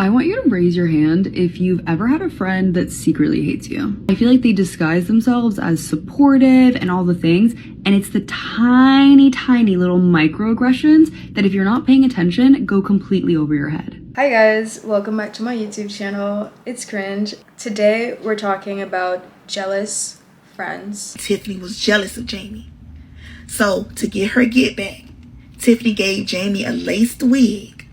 I want you to raise your hand if you've ever had a friend that secretly hates you. I feel like they disguise themselves as supportive and all the things, and it's the tiny, tiny little microaggressions that if you're not paying attention, go completely over your head. Hi guys, welcome back to my YouTube channel. It's Cringe. Today we're talking about jealous friends. Tiffany was jealous of Jamie. So to get her get back, Tiffany gave Jamie a laced wig,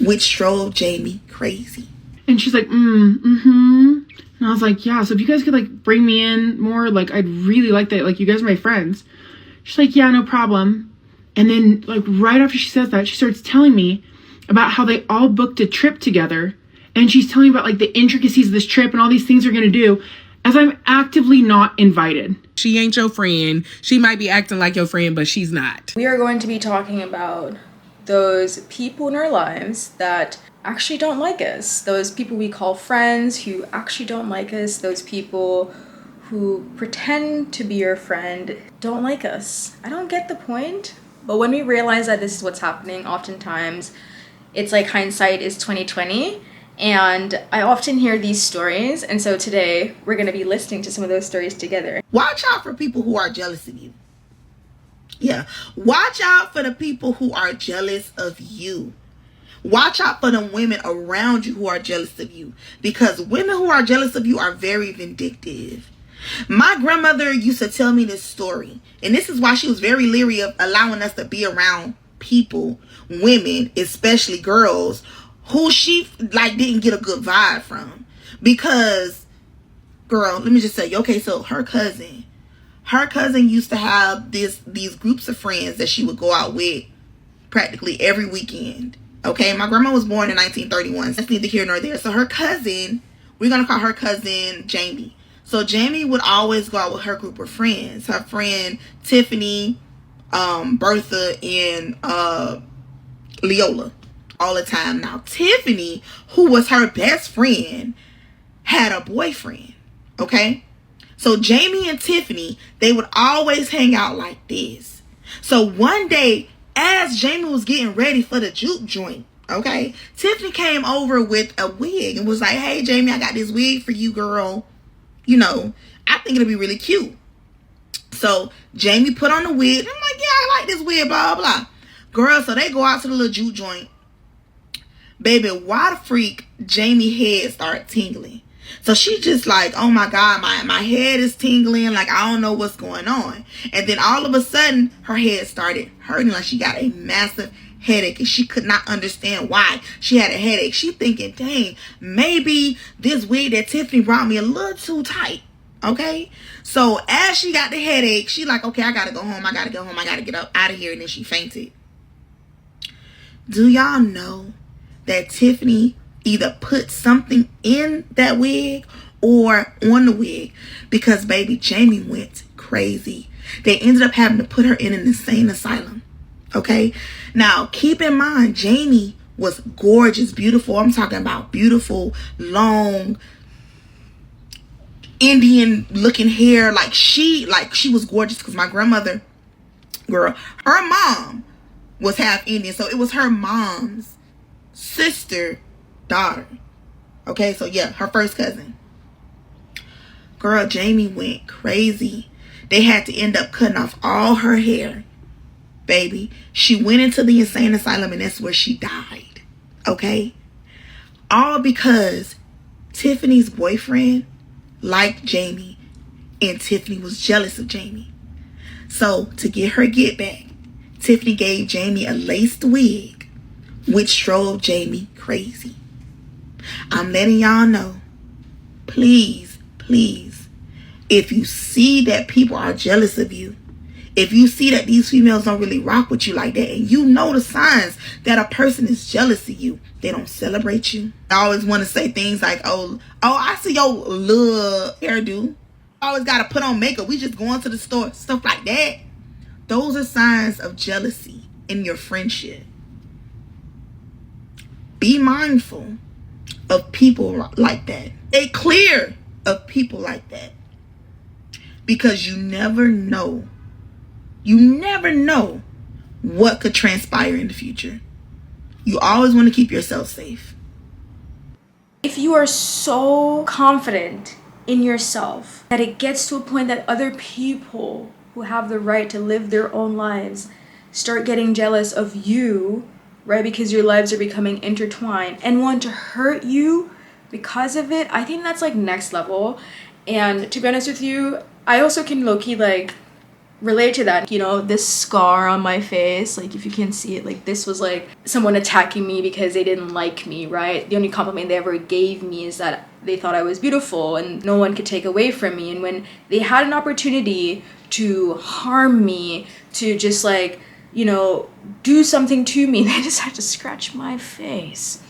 which drove Jamie crazy. And she's like, And I was like, yeah, so if you guys could like bring me in more, like I'd really like that. Like you guys are my friends. She's like, yeah, no problem. And then like right after she says that, she starts telling me about how they all booked a trip together. And she's telling me about like the intricacies of this trip and all these things they're going to do as I'm actively not invited. She ain't your friend. She might be acting like your friend, but she's not. We are going to be talking about those people in our lives that actually don't like us. Those people we call friends who actually don't like us. Those people who pretend to be your friend don't like us. I don't get the point. But when we realize that this is what's happening, oftentimes it's like hindsight is 2020. And I often hear these stories, and so today we're going to be listening to some of those stories together. Watch out for people who are jealous of you. Yeah, watch out for the people who are jealous of you. Watch out for the women around you who are jealous of you, because women who are jealous of you are very vindictive. My grandmother used to tell me this story, and this is why she was very leery of allowing us to be around people, women, especially girls, who she like didn't get a good vibe from. Because, girl, let me just tell you, okay, so her cousin used to have these groups of friends that she would go out with practically every weekend. Okay, my grandma was born in 1931. That's neither here nor there. So her cousin, we're gonna call her cousin Jamie. So Jamie would always go out with her group of friends. Her friend Tiffany, Bertha, and Leola. All the time. Now Tiffany, who was her best friend, had a boyfriend. Okay, so Jamie and Tiffany, they would always hang out like this. So one day, as Jamie was getting ready for the juke joint, okay, Tiffany came over with a wig and was like, hey Jamie, I got this wig for you, girl. You know, I think it'll be really cute. So Jamie put on the wig. I'm like, yeah, I like this wig, blah blah blah. Girl, so they go out to the little juke joint. Baby, why the freak Jamie head started tingling? So she just like, oh my God, my head is tingling. Like, I don't know what's going on. And then all of a sudden, her head started hurting. Like she got a massive headache. And she could not understand why she had a headache. She thinking, dang, maybe this wig that Tiffany brought me a little too tight. Okay? So as she got the headache, she like, okay, I gotta go home. I gotta get up out of here. And then she fainted. Do y'all know that Tiffany either put something in that wig or on the wig? Because baby, Jamie went crazy. They ended up having to put her in an insane asylum. Okay, now keep in mind, Jamie was gorgeous, beautiful. I'm talking about beautiful, long, Indian looking hair. Like she was gorgeous. Because my grandmother, girl, her mom was half Indian, so it was her mom's sister, daughter. Okay, so yeah, her first cousin. Girl, Jamie went crazy. They had to end up cutting off all her hair. Baby, she went into the insane asylum and that's where she died. Okay, all because Tiffany's boyfriend liked Jamie and Tiffany was jealous of Jamie. So to get her get back, Tiffany gave Jamie a laced wig, which drove Jamie crazy. I'm letting y'all know, please, if you see that people are jealous of you, if you see that these females don't really rock with you like that, and you know the signs that a person is jealous of you, they don't celebrate you. I always want to say things like, oh, I see your little hairdo. Always got to put on makeup. We just going to the store. Stuff like that. Those are signs of jealousy in your friendship. Be mindful of people like that. Stay clear of people like that. Because you never know. You never know what could transpire in the future. You always want to keep yourself safe. If you are so confident in yourself that it gets to a point that other people who have the right to live their own lives start getting jealous of you, right? Because your lives are becoming intertwined and want to hurt you because of it, I think that's like next level. And to be honest with you, I also can low-key like relate to that. You know, this scar on my face, like if you can see it, like this was like someone attacking me because they didn't like me, right? The only compliment they ever gave me is that they thought I was beautiful and no one could take away from me. And when they had an opportunity to harm me, to just like, you know, do something to me, they just had to scratch my face.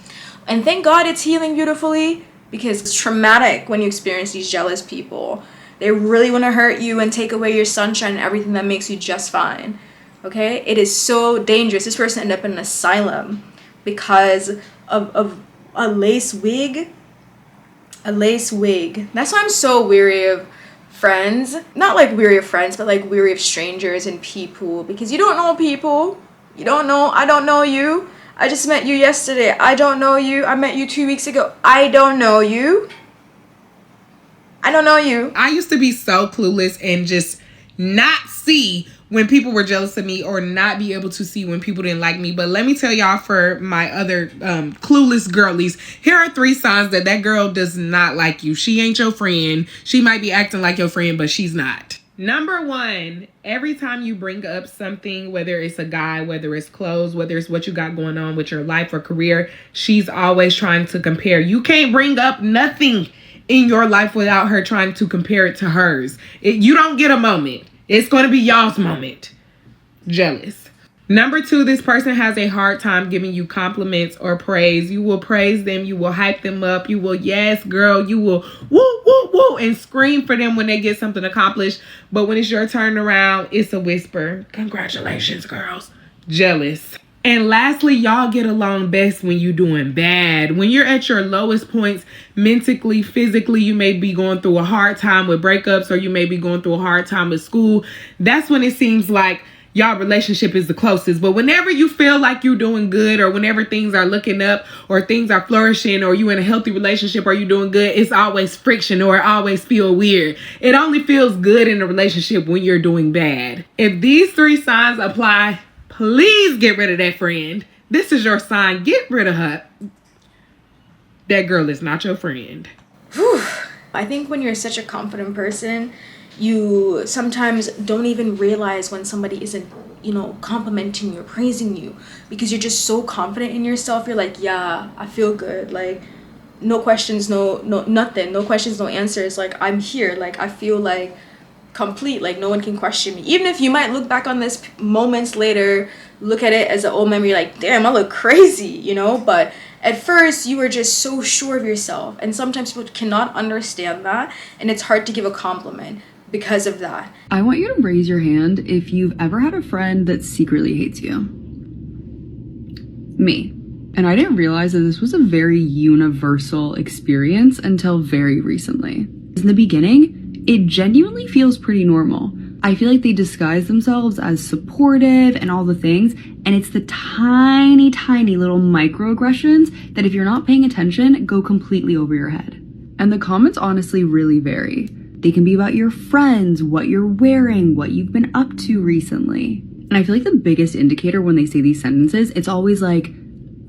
And thank God it's healing beautifully, because it's traumatic when you experience these jealous people. They really want to hurt you and take away your sunshine and everything that makes you just fine. Okay? It is so dangerous. This person ended up in an asylum because of a lace wig. A lace wig. That's why I'm so weary of friends. Not like weary of friends, but like weary of strangers and people. Because you don't know people. You don't know. I don't know you. I just met you yesterday. I don't know you. I met you 2 weeks ago. I don't know you. I don't know you. I used to be so clueless and just not see when people were jealous of me, or not be able to see when people didn't like me. But let me tell y'all, for my other clueless girlies, here are 3 signs that that girl does not like you. She ain't your friend. She might be acting like your friend, but she's not. Number 1, every time you bring up something, whether it's a guy, whether it's clothes, whether it's what you got going on with your life or career, she's always trying to compare. You can't bring up nothing in your life without her trying to compare it to hers. You don't get a moment. It's going to be y'all's moment. Jealous. Number 2, this person has a hard time giving you compliments or praise. You will praise them. You will hype them up. You will, yes, girl. You will woo, woo, woo, and scream for them when they get something accomplished. But when it's your turn around, it's a whisper. Congratulations, girls. Jealous. And lastly, y'all get along best when you're doing bad. When you're at your lowest points, mentally, physically, you may be going through a hard time with breakups, or you may be going through a hard time with school. That's when it seems like y'all relationship is the closest. But whenever you feel like you're doing good, or whenever things are looking up, or things are flourishing, or you in a healthy relationship, or you doing good, it's always friction, or it always feel weird. It only feels good in a relationship when you're doing bad. If these 3 signs apply, please get rid of that friend. This is your sign. Get rid of her. That girl is not your friend. Whew. I think when you're such a confident person, you sometimes don't even realize when somebody isn't, you know, complimenting you or praising you, because you're just so confident in yourself. You're like, yeah, I feel good. Like, no questions, no nothing. No questions, no answers. Like, I'm here. Like, I feel like complete. Like, no one can question me. Even if you might look back on this moments later, look at it as an old memory, like, damn, I look crazy, you know? But at first, you were just so sure of yourself. And sometimes people cannot understand that. And it's hard to give a compliment because of that. I want you to raise your hand if you've ever had a friend that secretly hates you. Me. And I didn't realize that this was a very universal experience until very recently. In the beginning, it genuinely feels pretty normal. I feel like they disguise themselves as supportive and all the things, and it's the tiny, tiny little microaggressions that if you're not paying attention, go completely over your head. And the comments honestly really vary. They can be about your friends, what you're wearing, what you've been up to recently. And I feel like the biggest indicator when they say these sentences, it's always like,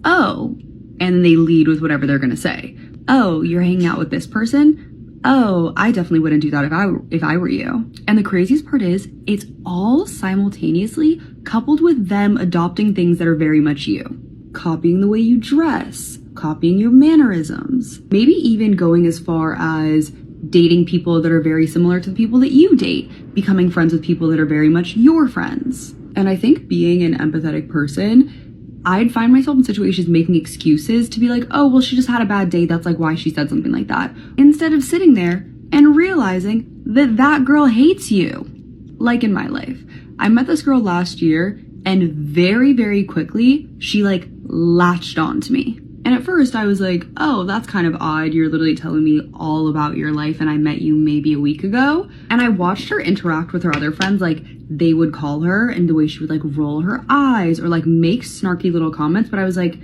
oh, and then they lead with whatever they're gonna say. Oh, you're hanging out with this person? Oh, I definitely wouldn't do that if I were you. And the craziest part is, it's all simultaneously coupled with them adopting things that are very much you. Copying the way you dress, copying your mannerisms, maybe even going as far as dating people that are very similar to the people that you date, becoming friends with people that are very much your friends. And I think being an empathetic person, I'd find myself in situations making excuses to be like, oh, well, she just had a bad day. That's like why she said something like that. Instead of sitting there and realizing that that girl hates you. Like in my life, I met this girl last year, and very, very quickly, she like latched on to me. And at first I was like, oh, that's kind of odd. You're literally telling me all about your life and I met you maybe a week ago. And I watched her interact with her other friends. Like, they would call her and the way she would like roll her eyes or like make snarky little comments. But I was like,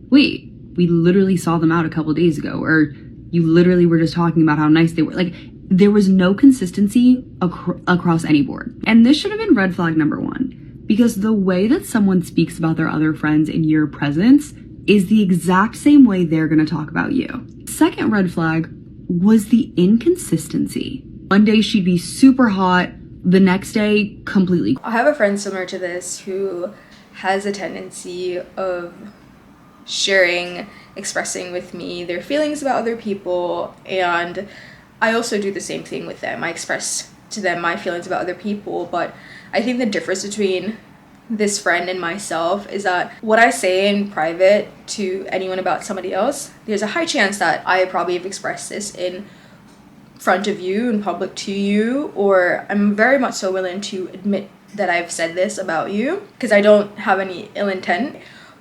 wait, we literally saw them out a couple days ago, or you literally were just talking about how nice they were. Like, there was no consistency across any board. And this should have been red flag number one, because the way that someone speaks about their other friends in your presence is the exact same way they're gonna talk about you. Second red flag was the inconsistency. One day she'd be super hot, the next day completely. I have a friend similar to this who has a tendency of sharing, expressing with me their feelings about other people, and I also do the same thing with them. I express to them my feelings about other people, but I think the difference between this friend and myself is that what I say in private to anyone about somebody else, there's a high chance that I probably have expressed this in front of you, in public to you, or I'm very much so willing to admit that I've said this about you because I don't have any ill intent.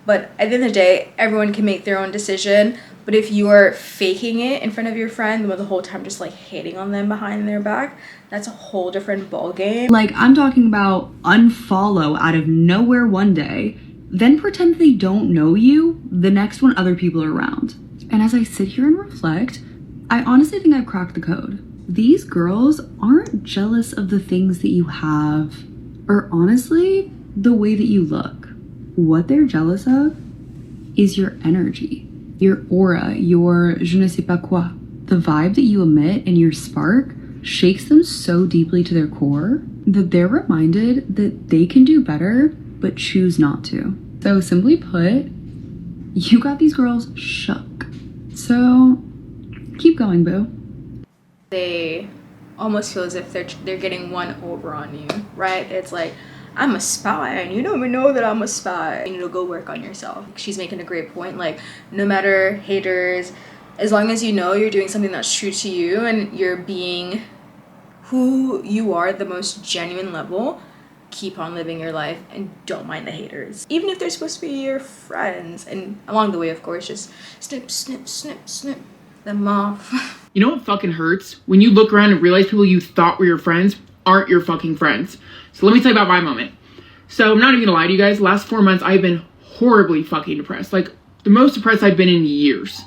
But at the end of the day, everyone can make their own decision. But if you are faking it in front of your friend the whole time, just like hating on them behind their back, that's a whole different ball game. Like, I'm talking about unfollow out of nowhere one day, then pretend they don't know you the next one other people are around. And as I sit here and reflect, I honestly think I've cracked the code. These girls aren't jealous of the things that you have, or honestly, the way that you look. What they're jealous of is your energy, your aura, your je ne sais pas quoi. The vibe that you emit and your spark shakes them so deeply to their core that they're reminded that they can do better, but choose not to. So simply put, you got these girls shook. So keep going, boo. They almost feel as if they're getting one over on you, right? It's like, I'm a spy and you don't even know that I'm a spy. You need to go work on yourself. She's making a great point. Like, no matter haters, as long as you know you're doing something that's true to you and you're being who you are at the most genuine level, keep on living your life and don't mind the haters. Even if they're supposed to be your friends. And along the way, of course, just snip, snip, snip, snip them off. You know what fucking hurts? When you look around and realize people you thought were your friends aren't your fucking friends. So let me tell you about my moment. So I'm not even gonna lie to you guys. The last 4 months, I've been horribly fucking depressed. Like, the most depressed I've been in years.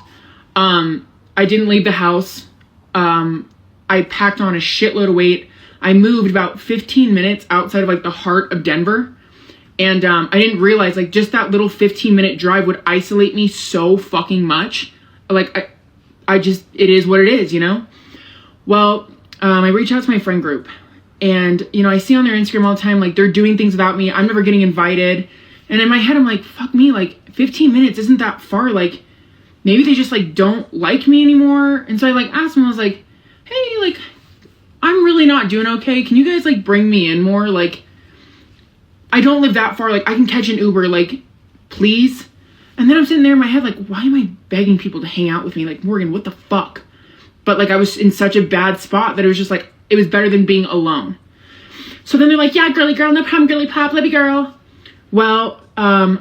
I didn't leave the house. I packed on a shitload of weight. I moved about 15 minutes outside of like the heart of Denver. And I didn't realize like just that little 15-minute drive would isolate me so fucking much. Like, I just, it is what it is, you know? Well, I reached out to my friend group. And, you know, I see on their Instagram all the time, like, they're doing things without me. I'm never getting invited. And in my head, I'm like, fuck me, like, 15 minutes isn't that far. Like, maybe they just, like, don't like me anymore. And so I, like, asked them, I was like, hey, like, I'm really not doing okay. Can you guys, like, bring me in more? Like, I don't live that far. Like, I can catch an Uber, like, please. And then I'm sitting there in my head, like, why am I begging people to hang out with me? Like, Morgan, what the fuck? But, like, I was in such a bad spot that it was just, like, it was better than being alone. So then they're like, yeah, girly girl, no problem, girly pop, love you, girl. Well, I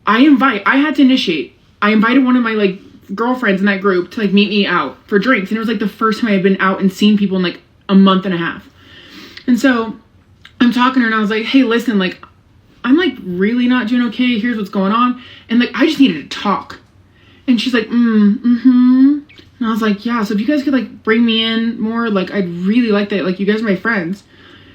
had to initiate. I invited one of my, like, girlfriends in that group to, like, meet me out for drinks. And it was, like, the first time I'd been out and seen people in, like, a month and a half. And so I'm talking to her and I was like, hey, listen, like, I'm, like, really not doing okay. Here's what's going on. And, like, I just needed to talk. And she's like, And I was like, yeah, so if you guys could, like, bring me in more, like, I'd really like that. Like, you guys are my friends.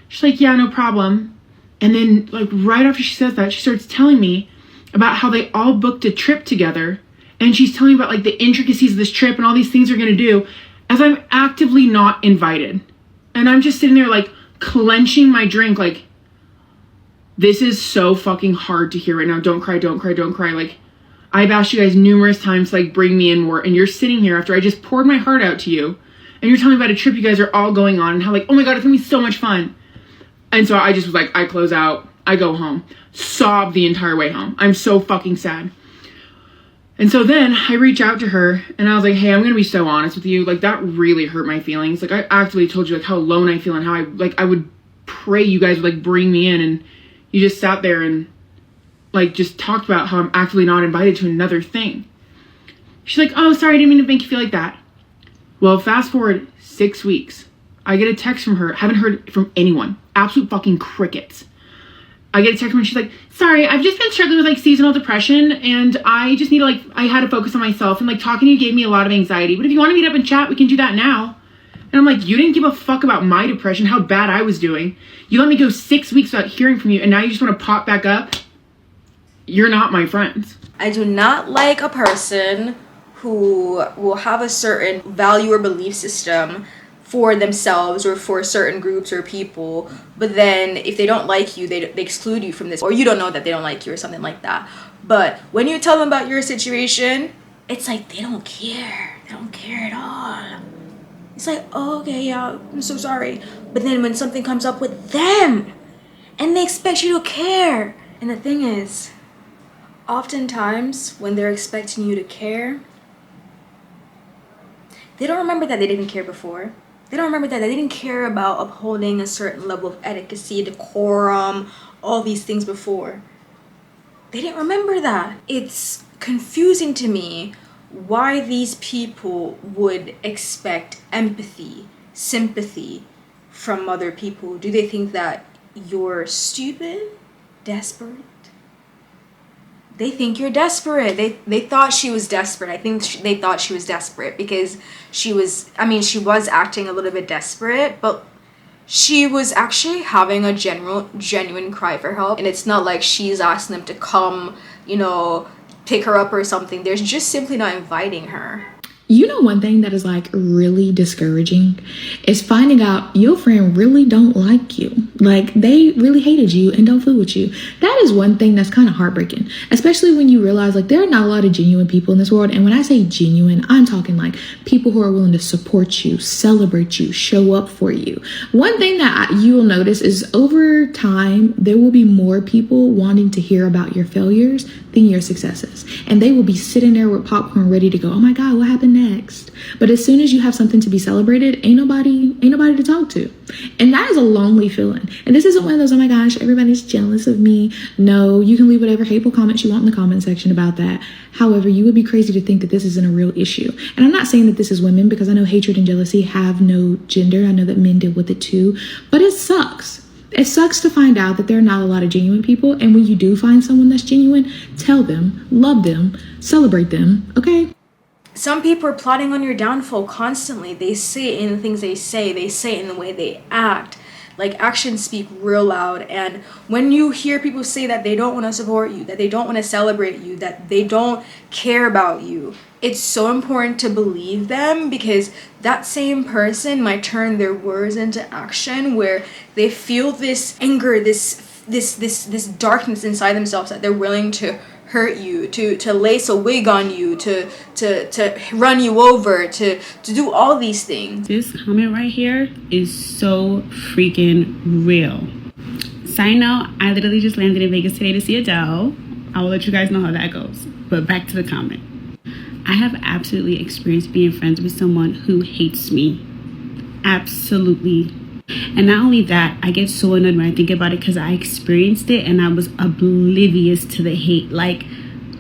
She's like, yeah, no problem. And then, like, right after she says that, she starts telling me about how they all booked a trip together. And she's telling me about, like, the intricacies of this trip and all these things they're going to do as I'm actively not invited. And I'm just sitting there, like, clenching my drink, like, this is so fucking hard to hear right now. Don't cry, don't cry, don't cry. Like, I've asked you guys numerous times to, like, bring me in more, and you're sitting here after I just poured my heart out to you, and you're telling me about a trip you guys are all going on, and how, like, oh my god, it's gonna be so much fun. And so I just was like, I close out, I go home, sob the entire way home. I'm so fucking sad. And so then I reach out to her, and I was like, hey, I'm gonna be so honest with you, like, that really hurt my feelings. Like, I actively told you, like, how alone I feel, and how I would pray you guys would, like, bring me in, and you just sat there and, like, just talked about how I'm actively not invited to another thing. She's like, oh, sorry, I didn't mean to make you feel like that. Well, fast forward 6 weeks. I get a text from her. Haven't heard from anyone. Absolute fucking crickets. I get a text from her, she's like, sorry, I've just been struggling with like seasonal depression, and I just need to I had to focus on myself, and like talking to you gave me a lot of anxiety, but if you want to meet up and chat, we can do that now. And I'm like, you didn't give a fuck about my depression, how bad I was doing. You let me go 6 weeks without hearing from you, and now you just want to pop back up? You're not my friend. I do not like a person who will have a certain value or belief system for themselves or for certain groups or people, but then if they don't like you, they exclude you from this, or you don't know that they don't like you or something like that. But when you tell them about your situation, it's like they don't care. They don't care at all. It's like, oh, okay, yeah, I'm so sorry. But then when something comes up with them, and they expect you to care. And the thing is, oftentimes when they're expecting you to care, they don't remember that they didn't care before. They don't remember that they didn't care about upholding a certain level of etiquette, decorum, all these things before. They didn't remember that. It's confusing to me why these people would expect empathy, sympathy from other people. Do they think that you're stupid, desperate? They think you're desperate. They thought she was desperate. I think they thought she was desperate because she was acting a little bit desperate, but she was actually having a genuine cry for help. And it's not like she's asking them to come, pick her up or something. They're just simply not inviting her. You know, one thing that is like really discouraging is finding out your friend really don't like you. Like they really hated you and don't fool with you. That is one thing that's kind of heartbreaking, especially when you realize like there are not a lot of genuine people in this world. And when I say genuine, I'm talking like people who are willing to support you, celebrate you, show up for you. One thing that you will notice is over time, there will be more people wanting to hear about your failures than your successes. And they will be sitting there with popcorn ready to go, oh my God, what happened next? But as soon as you have something to be celebrated, ain't nobody to talk to. And that is a lonely feeling. And this isn't one of those, oh my gosh, everybody's jealous of me. No, you can leave whatever hateful comments you want in the comment section about that. However, you would be crazy to think that this isn't a real issue. And I'm not saying that this is women, because I know hatred and jealousy have no gender. I know that men deal with it too, but it sucks. It sucks to find out that there are not a lot of genuine people. And when you do find someone that's genuine, tell them, love them, celebrate them, okay? Some people are plotting on your downfall constantly. They say it in the things they say it in the way they act. Like, actions speak real loud. And when you hear people say that they don't want to support you, that they don't want to celebrate you, that they don't care about you, it's so important to believe them, because that same person might turn their words into action, where they feel this anger, this darkness inside themselves, that they're willing to hurt you, to lace a wig on you, to run you over, to do all these things. This comment right here is so freaking real. Side note, I literally just landed in Vegas today to see Adele. I will let you guys know how that goes. But back to the comment. I have absolutely experienced being friends with someone who hates me. Absolutely. And not only that, I get so annoyed when I think about it, because I experienced it and I was oblivious to the hate. Like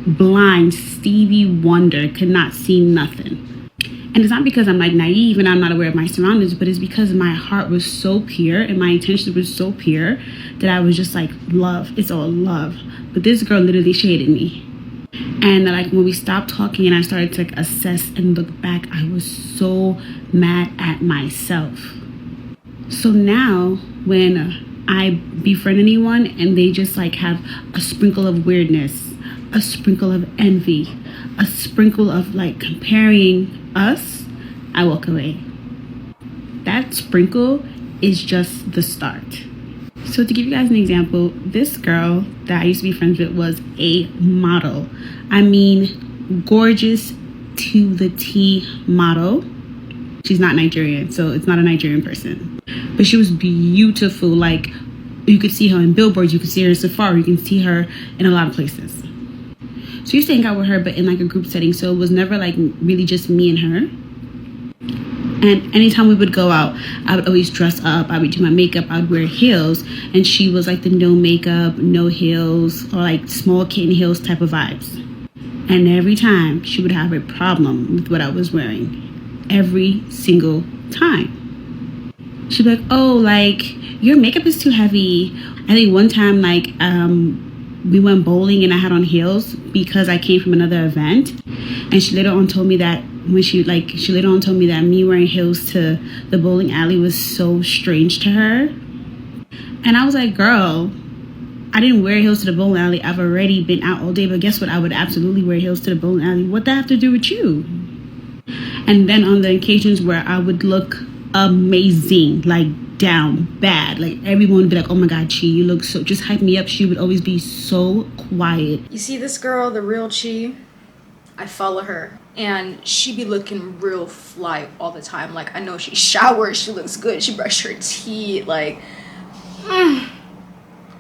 blind Stevie Wonder, could not see nothing. And it's not because I'm like naive and I'm not aware of my surroundings, but it's because my heart was so pure and my intentions were so pure that I was just like, love, it's all love. But this girl literally shaded me. And like when we stopped talking and I started to like assess and look back, I was so mad at myself. So now when I befriend anyone and they just like have a sprinkle of weirdness, a sprinkle of envy, a sprinkle of like comparing us, I walk away. That sprinkle is just the start. So to give you guys an example, this girl that I used to be friends with was a model. I mean, gorgeous to the T model. She's not Nigerian, so it's not a Nigerian person. But she was beautiful. Like, you could see her in billboards, you could see her in Safari, you can see her in a lot of places. So you used to hang out with her, but in like a group setting. So it was never like really just me and her. And anytime we would go out, I would always dress up. I would do my makeup. I would wear heels. And she was like the no makeup, no heels, or like small kitten heels type of vibes. And every time she would have a problem with what I was wearing. Every single time. she'd be like, oh, like, your makeup is too heavy. I think one time, like, we went bowling and I had on heels because I came from another event. And she later on told me that she later on told me that me wearing heels to the bowling alley was so strange to her. And I was like, girl, I didn't wear heels to the bowling alley. I've already been out all day, but guess what? I would absolutely wear heels to the bowling alley. What that have to do with you? And then on the occasions where I would look amazing, like down bad, like everyone would be like, oh my god, Chi, you look so, just hype me up. She would always be so quiet. You see this girl, the real Chi? I follow her and she be looking real fly all the time. Like, I know she showers, she looks good, she brushed her teeth, like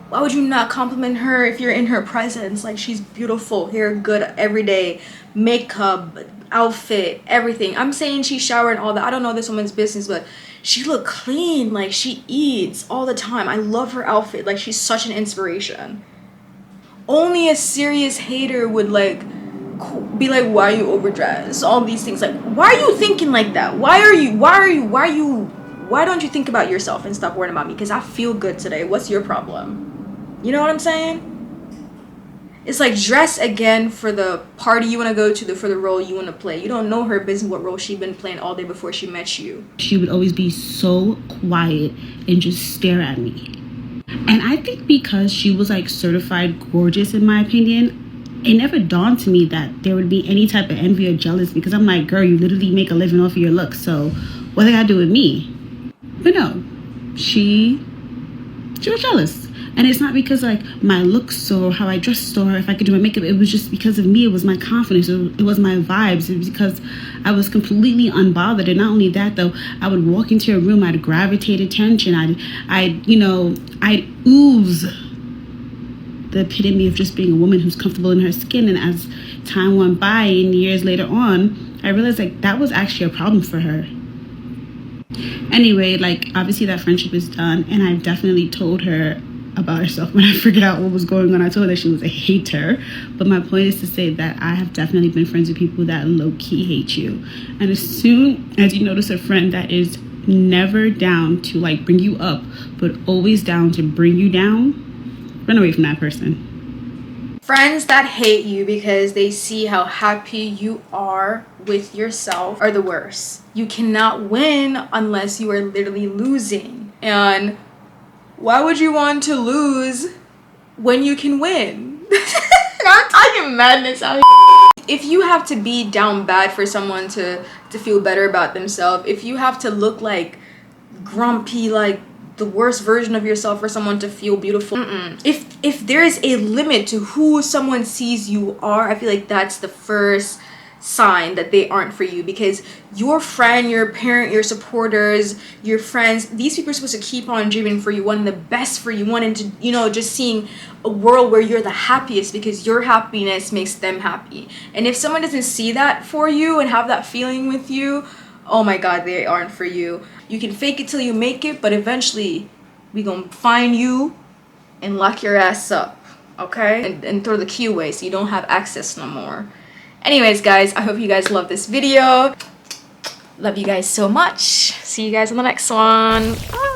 why would you not compliment her if you're in her presence? Like, she's beautiful, hair good every day, makeup, outfit, everything. I'm saying she showered and all that. I don't know this woman's business, but she look clean. Like, she eats all the time. I love her outfit. Like, she's such an inspiration. Only a serious hater would like be like, why are you overdressed? All these things. Like, why are you thinking like that? Why don't you think about yourself and stop worrying about me? Because I feel good today. What's your problem? You know what I'm saying? It's like, dress again for the party you want to go to, for the role you want to play. You don't know her business, what role she's been playing all day before she met you. She would always be so quiet and just stare at me. And I think because she was like certified gorgeous, in my opinion, it never dawned to me that there would be any type of envy or jealous, because I'm like, girl, you literally make a living off of your looks, so what they gotta do with me? But no, she was jealous. And it's not because like my looks or how I dressed or if I could do my makeup. It was just because of me. It was my confidence. It was my vibes. It was because I was completely unbothered. And not only that, though, I would walk into a room, I'd gravitate attention. I'd ooze the epitome of just being a woman who's comfortable in her skin. And as time went by and years later on, I realized like that was actually a problem for her. Anyway, like, obviously that friendship is done, and I've definitely told her about herself when I figured out what was going on. I told her she was a hater, but my point is to say that I have definitely been friends with people that low-key hate you. And as soon as you notice a friend that is never down to like bring you up, but always down to bring you down, run away from that person. Friends that hate you because they see how happy you are with yourself are the worst. You cannot win unless you are literally losing. And why would you want to lose when you can win? I'm talking madness out here. If you have to be down bad for someone to feel better about themselves, if you have to look like grumpy, like the worst version of yourself for someone to feel beautiful, if there is a limit to who someone sees you are, I feel like that's the first sign that they aren't for you. Because your friend, your parent, your supporters, your friends, these people are supposed to keep on dreaming for you, wanting the best for you, wanting to, just seeing a world where you're the happiest, because your happiness makes them happy. And if someone doesn't see that for you and have that feeling with you, oh my god, they aren't for you. You can fake it till you make it, but eventually we gonna find you and lock your ass up, okay? And throw the key away so you don't have access no more. Anyways, guys, I hope you guys love this video. Love you guys so much. See you guys on the next one. Bye.